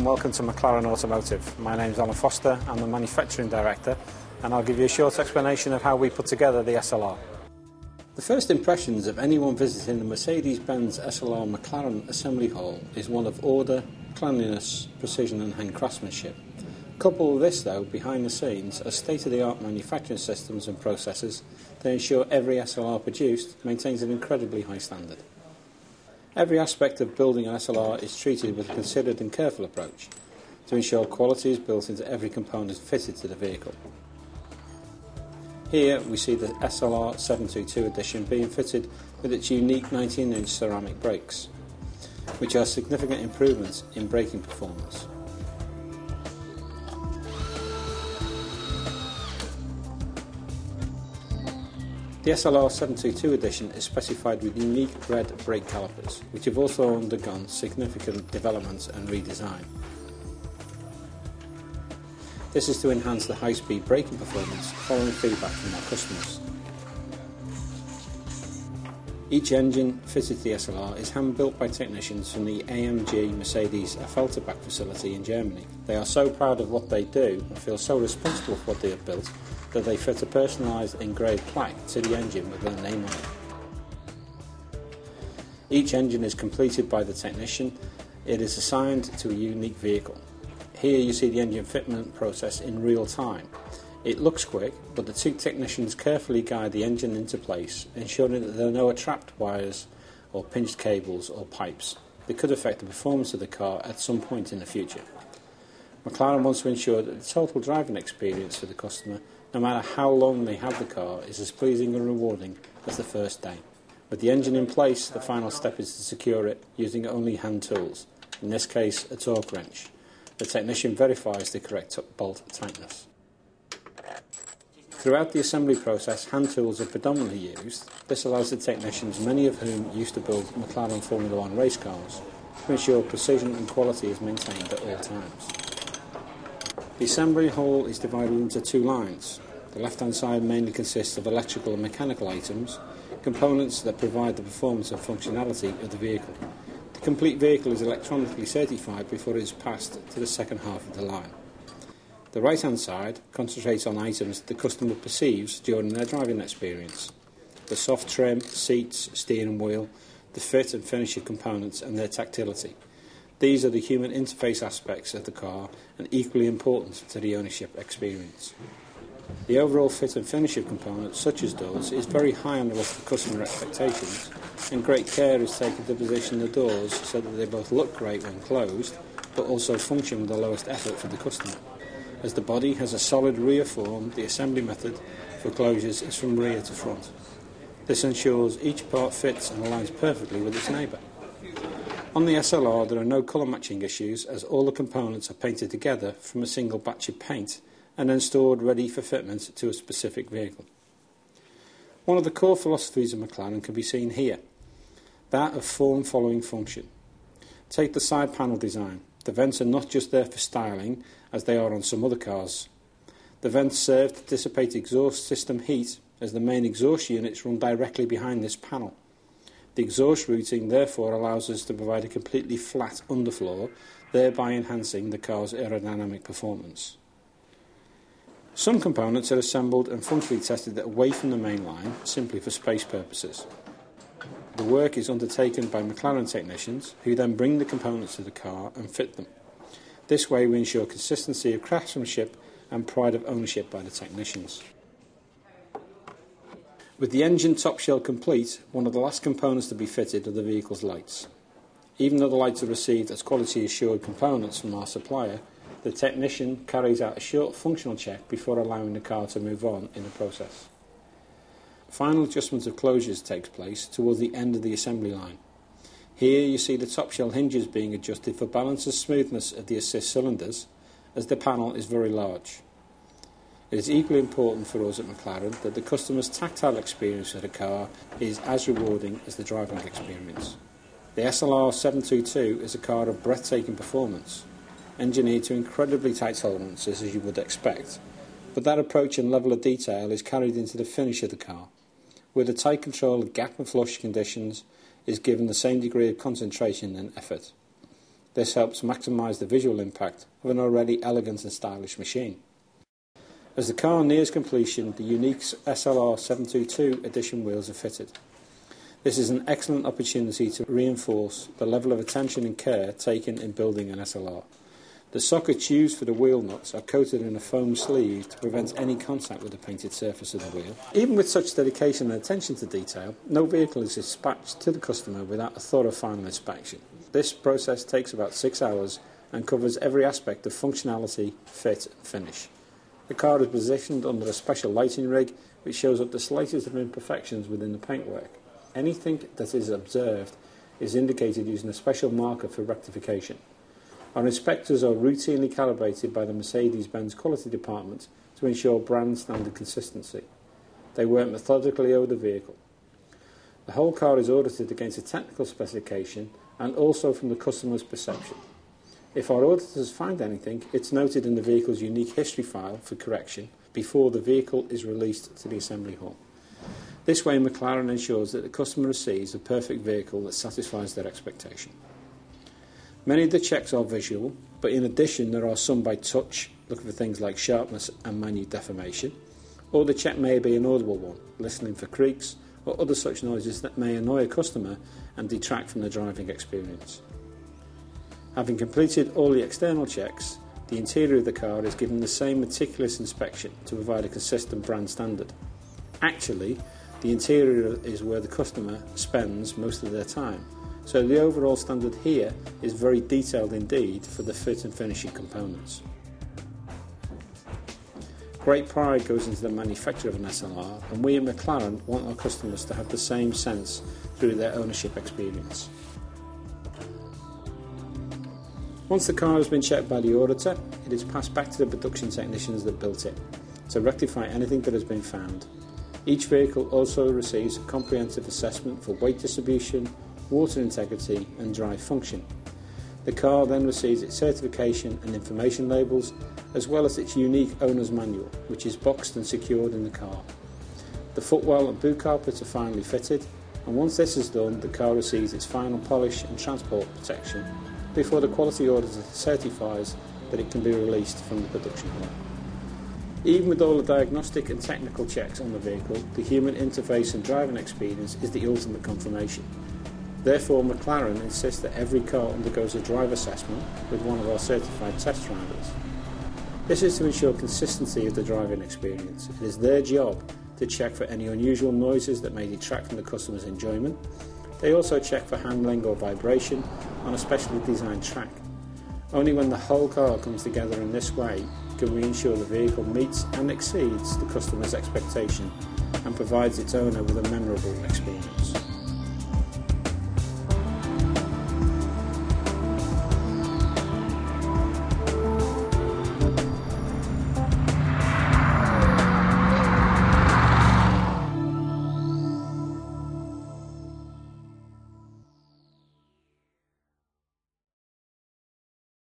Welcome to McLaren Automotive. My name is Alan Foster, I'm the Manufacturing Director, and I'll give you a short explanation of how we put together the SLR. The first impressions of anyone visiting the Mercedes-Benz SLR McLaren assembly hall is one of order, cleanliness, precision and hand craftsmanship. Couple with this though, behind the scenes, are state-of-the-art manufacturing systems and processes that ensure every SLR produced maintains an incredibly high standard. Every aspect of building an SLR is treated with a considered and careful approach to ensure quality is built into every component fitted to the vehicle. Here we see the SLR 722 edition being fitted with its unique 19-inch ceramic brakes, which are significant improvements in braking performance. The SLR 722 edition is specified with unique red brake calipers, which have also undergone significant developments and redesign. This is to enhance the high-speed braking performance following feedback from our customers. Each engine fitted to the SLR is hand-built by technicians from the AMG Mercedes Affalterbach facility in Germany. They are so proud of what they do and feel so responsible for what they have built that they fit a personalised engraved plaque to the engine with their name on it. Each engine is completed by the technician. It is assigned to a unique vehicle. Here you see the engine fitment process in real time. It looks quick, but the two technicians carefully guide the engine into place, ensuring that there are no trapped wires or pinched cables or pipes that could affect the performance of the car at some point in the future. McLaren wants to ensure that the total driving experience for the customer, no matter how long they have the car, is as pleasing and rewarding as the first day. With the engine in place, the final step is to secure it using only hand tools, in this case a torque wrench. The technician verifies the correct bolt tightness. Throughout the assembly process, hand tools are predominantly used. This allows the technicians, many of whom used to build McLaren Formula 1 race cars, to ensure precision and quality is maintained at all times. The assembly hall is divided into two lines. The left-hand side mainly consists of electrical and mechanical items, components that provide the performance and functionality of the vehicle. The complete vehicle is electronically certified before it is passed to the second half of the line. The right-hand side concentrates on items the customer perceives during their driving experience. The soft trim, seats, steering wheel, the fit and finish of components and their tactility. These are the human interface aspects of the car and equally important to the ownership experience. The overall fit and finish of components such as doors is very high on the list of customer expectations, and great care is taken to position the doors so that they both look great when closed but also function with the lowest effort for the customer. As the body has a solid rear form, the assembly method for closures is from rear to front. This ensures each part fits and aligns perfectly with its neighbour. On the SLR there are no colour matching issues, as all the components are painted together from a single batch of paint and then stored ready for fitment to a specific vehicle. One of the core philosophies of McLaren can be seen here, that of form following function. Take the side panel design. The vents are not just there for styling, as they are on some other cars. The vents serve to dissipate exhaust system heat, as the main exhaust units run directly behind this panel. The exhaust routing therefore allows us to provide a completely flat underfloor, thereby enhancing the car's aerodynamic performance. Some components are assembled and functionally tested away from the main line, simply for space purposes. The work is undertaken by McLaren technicians, who then bring the components to the car and fit them. This way we ensure consistency of craftsmanship and pride of ownership by the technicians. With the engine top shell complete, one of the last components to be fitted are the vehicle's lights. Even though the lights are received as quality assured components from our supplier, the technician carries out a short functional check before allowing the car to move on in the process. Final adjustment of closures takes place towards the end of the assembly line. Here you see the top shell hinges being adjusted for balance and smoothness of the assist cylinders, as the panel is very large. It is equally important for us at McLaren that the customer's tactile experience of the car is as rewarding as the driving experience. The SLR 722 is a car of breathtaking performance, engineered to incredibly tight tolerances as you would expect, but that approach and level of detail is carried into the finish of the car, where the tight control of gap and flush conditions is given the same degree of concentration and effort. This helps maximise the visual impact of an already elegant and stylish machine. As the car nears completion, the unique SLR 722 edition wheels are fitted. This is an excellent opportunity to reinforce the level of attention and care taken in building an SLR. The sockets used for the wheel nuts are coated in a foam sleeve to prevent any contact with the painted surface of the wheel. Even with such dedication and attention to detail, no vehicle is dispatched to the customer without a thorough final inspection. This process takes about 6 hours and covers every aspect of functionality, fit and finish. The car is positioned under a special lighting rig which shows up the slightest of imperfections within the paintwork. Anything that is observed is indicated using a special marker for rectification. Our inspectors are routinely calibrated by the Mercedes-Benz quality department to ensure brand standard consistency. They work methodically over the vehicle. The whole car is audited against a technical specification and also from the customer's perception. If our auditors find anything, it's noted in the vehicle's unique history file for correction before the vehicle is released to the assembly hall. This way, McLaren ensures that the customer receives a perfect vehicle that satisfies their expectation. Many of the checks are visual, but in addition there are some by touch, looking for things like sharpness and minute deformation, or the check may be an audible one, listening for creaks or other such noises that may annoy a customer and detract from the driving experience. Having completed all the external checks, the interior of the car is given the same meticulous inspection to provide a consistent brand standard. Actually, the interior is where the customer spends most of their time, so the overall standard here is very detailed indeed for the fit and finishing components. Great pride goes into the manufacture of an SLR, and we at McLaren want our customers to have the same sense through their ownership experience. Once the car has been checked by the auditor, it is passed back to the production technicians that built it to rectify anything that has been found. Each vehicle also receives a comprehensive assessment for weight distribution, water integrity and drive function. The car then receives its certification and information labels, as well as its unique owner's manual, which is boxed and secured in the car. The footwell and boot carpets are finally fitted, and once this is done, the car receives its final polish and transport protection before the quality auditor certifies that it can be released from the production hall. Even with all the diagnostic and technical checks on the vehicle, the human interface and driving experience is the ultimate confirmation. Therefore, McLaren insists that every car undergoes a drive assessment with one of our certified test drivers. This is to ensure consistency of the driving experience. It is their job to check for any unusual noises that may detract from the customer's enjoyment. They also check for handling or vibration on a specially designed track. Only when the whole car comes together in this way can we ensure the vehicle meets and exceeds the customer's expectation and provides its owner with a memorable experience.